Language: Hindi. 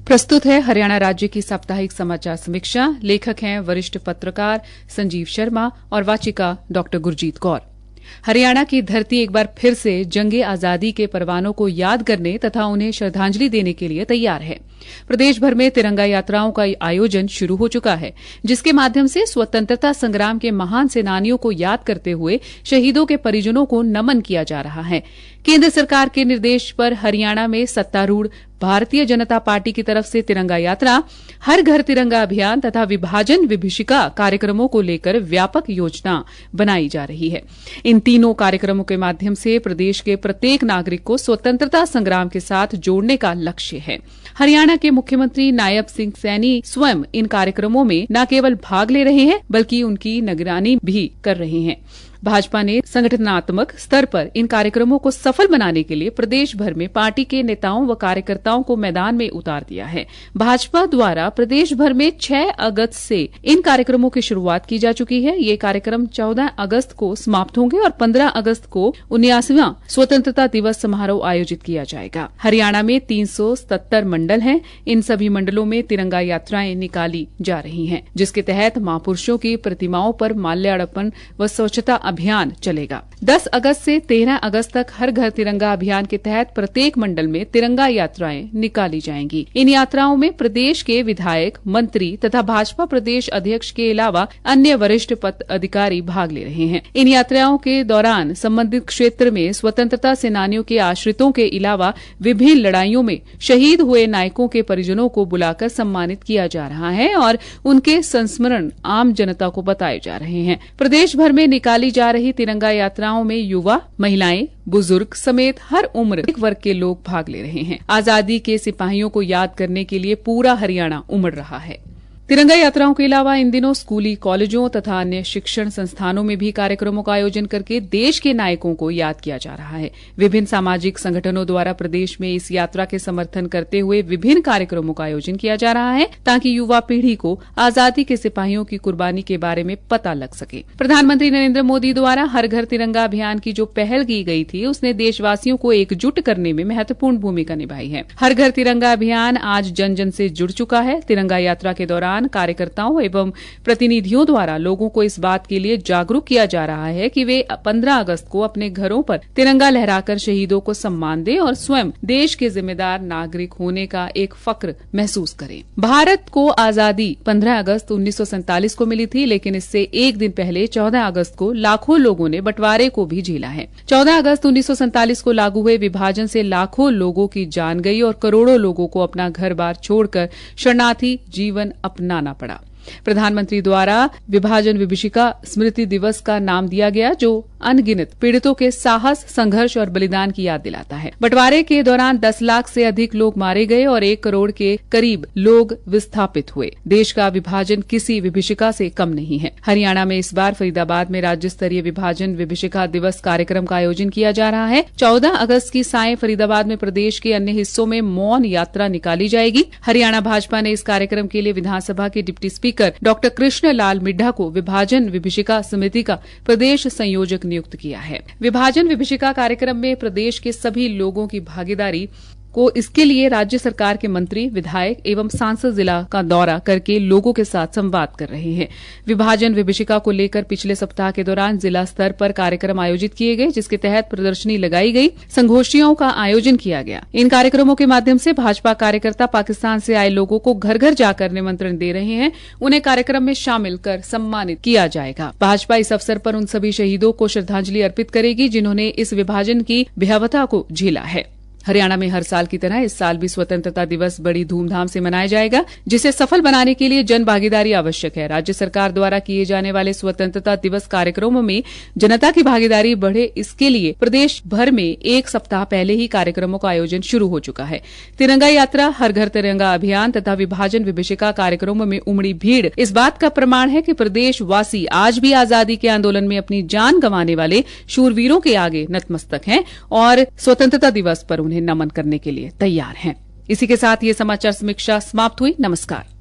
प्रस्तुत है हरियाणा राज्य की साप्ताहिक समाचार समीक्षा। लेखक हैं वरिष्ठ पत्रकार संजीव शर्मा और वाचिका डॉक्टर गुरजीत कौर। हरियाणा की धरती एक बार फिर से जंगे आजादी के परवानों को याद करने तथा उन्हें श्रद्धांजलि देने के लिए तैयार है। प्रदेश भर में तिरंगा यात्राओं का आयोजन शुरू हो चुका है, जिसके माध्यम से स्वतंत्रता संग्राम के महान सेनानियों को याद करते हुए शहीदों के परिजनों को नमन किया जा रहा है। केंद्र सरकार के निर्देश पर हरियाणा में सत्तारूढ़ भारतीय जनता पार्टी की तरफ से तिरंगा यात्रा, हर घर तिरंगा अभियान तथा विभाजन विभीषिका कार्यक्रमों को लेकर व्यापक योजना बनाई जा रही है। इन तीनों कार्यक्रमों के माध्यम से प्रदेश के प्रत्येक नागरिक को स्वतंत्रता संग्राम के साथ जोड़ने का लक्ष्य है। हरियाणा के मुख्यमंत्री नायब सिंह सैनी स्वयं इन कार्यक्रमों में न केवल भाग ले रहे हैं, बल्कि उनकी निगरानी भी कर रहे हैं। भाजपा ने संगठनात्मक स्तर पर इन कार्यक्रमों को सफल बनाने के लिए प्रदेश भर में पार्टी के नेताओं व कार्यकर्ताओं को मैदान में उतार दिया है। भाजपा द्वारा प्रदेश भर में 6 अगस्त से इन कार्यक्रमों की शुरुआत की जा चुकी है। ये कार्यक्रम 14 अगस्त को समाप्त होंगे और 15 अगस्त को 79वां स्वतंत्रता दिवस समारोह आयोजित किया जाएगा। हरियाणा में 377 मंडल हैं। इन सभी मंडलों में तिरंगा यात्राएं निकाली जा रही हैं, जिसके तहत महापुरुषों की प्रतिमाओं पर माल्यार्पण व स्वच्छता अभियान चलेगा। 10 अगस्त से 13 अगस्त तक हर घर तिरंगा अभियान के तहत प्रत्येक मंडल में तिरंगा यात्राएं निकाली जाएंगी। इन यात्राओं में प्रदेश के विधायक, मंत्री तथा भाजपा प्रदेश अध्यक्ष के अलावा अन्य वरिष्ठ अधिकारी भाग ले रहे हैं। इन यात्राओं के दौरान संबंधित क्षेत्र में स्वतंत्रता सेनानियों के आश्रितों के अलावा विभिन्न लड़ाइयों में शहीद हुए नायकों के परिजनों को बुलाकर सम्मानित किया जा रहा है और उनके संस्मरण आम जनता को बताए जा रहे हैं। प्रदेश भर में निकाली जा रही तिरंगा यात्राओं में युवा, महिलाएं, बुजुर्ग समेत हर उम्र वर्ग के लोग भाग ले रहे हैं। आजादी के सिपाहियों को याद करने के लिए पूरा हरियाणा उमड़ रहा है। तिरंगा यात्राओं के अलावा इन दिनों स्कूली कॉलेजों तथा अन्य शिक्षण संस्थानों में भी कार्यक्रमों का आयोजन करके देश के नायकों को याद किया जा रहा है। विभिन्न सामाजिक संगठनों द्वारा प्रदेश में इस यात्रा के समर्थन करते हुए विभिन्न कार्यक्रमों का आयोजन किया जा रहा है, ताकि युवा पीढ़ी को आजादी के सिपाहियों की कुर्बानी के बारे में पता लग सके। प्रधानमंत्री नरेंद्र मोदी द्वारा हर घर तिरंगा अभियान की जो पहल की गई थी, उसने देशवासियों को एकजुट करने में महत्वपूर्ण भूमिका निभाई है। हर घर तिरंगा अभियान आज जन जन से जुड़ चुका है। तिरंगा यात्रा के दौरान कार्यकर्ताओं एवं प्रतिनिधियों द्वारा लोगों को इस बात के लिए जागरूक किया जा रहा है कि वे 15 अगस्त को अपने घरों पर तिरंगा लहराकर शहीदों को सम्मान दें और स्वयं देश के जिम्मेदार नागरिक होने का एक फक्र महसूस करें। भारत को आजादी 15 अगस्त 1947 को मिली थी, लेकिन इससे एक दिन पहले 14 अगस्त को लाखों लोगों ने बंटवारे को भी झेला है। 14 अगस्त 1947 को लागू हुए विभाजन से लाखों लोगों की जान गई और करोड़ों लोगों को अपना घर बार छोड़कर शरणार्थी जीवन अपनाना पड़ा। प्रधानमंत्री द्वारा विभाजन विभीषिका स्मृति दिवस का नाम दिया गया, जो अनगिनत पीड़ितों के साहस, संघर्ष और बलिदान की याद दिलाता है। बंटवारे के दौरान 10 लाख से अधिक लोग मारे गए और 1 करोड़ के करीब लोग विस्थापित हुए। देश का विभाजन किसी विभीषिका से कम नहीं है। हरियाणा में इस बार फरीदाबाद में राज्य स्तरीय विभाजन विभीषिका दिवस कार्यक्रम का आयोजन किया जा रहा है। 14 अगस्त की सायं फरीदाबाद में प्रदेश के अन्य हिस्सों में मौन यात्रा निकाली जाएगी। हरियाणा भाजपा ने इस कार्यक्रम के लिए विधानसभा के डिप्टी स्पीकर डॉक्टर कृष्ण लाल मिड्ढा को विभाजन विभीषिका समिति का प्रदेश संयोजक नियुक्त किया है। विभाजन विभीषिका कार्यक्रम में प्रदेश के सभी लोगों की भागीदारी को इसके लिए राज्य सरकार के मंत्री, विधायक एवं सांसद जिला का दौरा करके लोगों के साथ संवाद कर रहे हैं। विभाजन विभीषिका को लेकर पिछले सप्ताह के दौरान जिला स्तर पर कार्यक्रम आयोजित किए गए, जिसके तहत प्रदर्शनी लगाई गई, संगोष्ठियों का आयोजन किया गया। इन कार्यक्रमों के माध्यम से भाजपा कार्यकर्ता पाकिस्तान से आए लोगों को घर घर जाकर निमंत्रण दे रहे हैं। उन्हें कार्यक्रम में शामिल कर सम्मानित किया जाएगा। भाजपा इस अवसर पर उन सभी शहीदों को श्रद्धांजलि अर्पित करेगी जिन्होंने इस विभाजन की भयावहता को झेला है। हरियाणा में हर साल की तरह इस साल भी स्वतंत्रता दिवस बड़ी धूमधाम से मनाया जाएगा, जिसे सफल बनाने के लिए जन भागीदारी आवश्यक है। राज्य सरकार द्वारा किए जाने वाले स्वतंत्रता दिवस कार्यक्रमों में जनता की भागीदारी बढ़े, इसके लिए प्रदेश भर में 1 सप्ताह पहले ही कार्यक्रमों का आयोजन शुरू हो चुका है। तिरंगा यात्रा, हर घर तिरंगा अभियान तथा विभाजन विभीषिका कार्यक्रमों में उमड़ी भीड़ इस बात का प्रमाण है कि प्रदेशवासी आज भी आजादी के आंदोलन में अपनी जान गंवाने वाले शूरवीरों के आगे नतमस्तक हैं और स्वतंत्रता दिवस पर उन्हें नमन करने के लिए तैयार हैं। इसी के साथ ये समाचार समीक्षा समाप्त हुई। नमस्कार।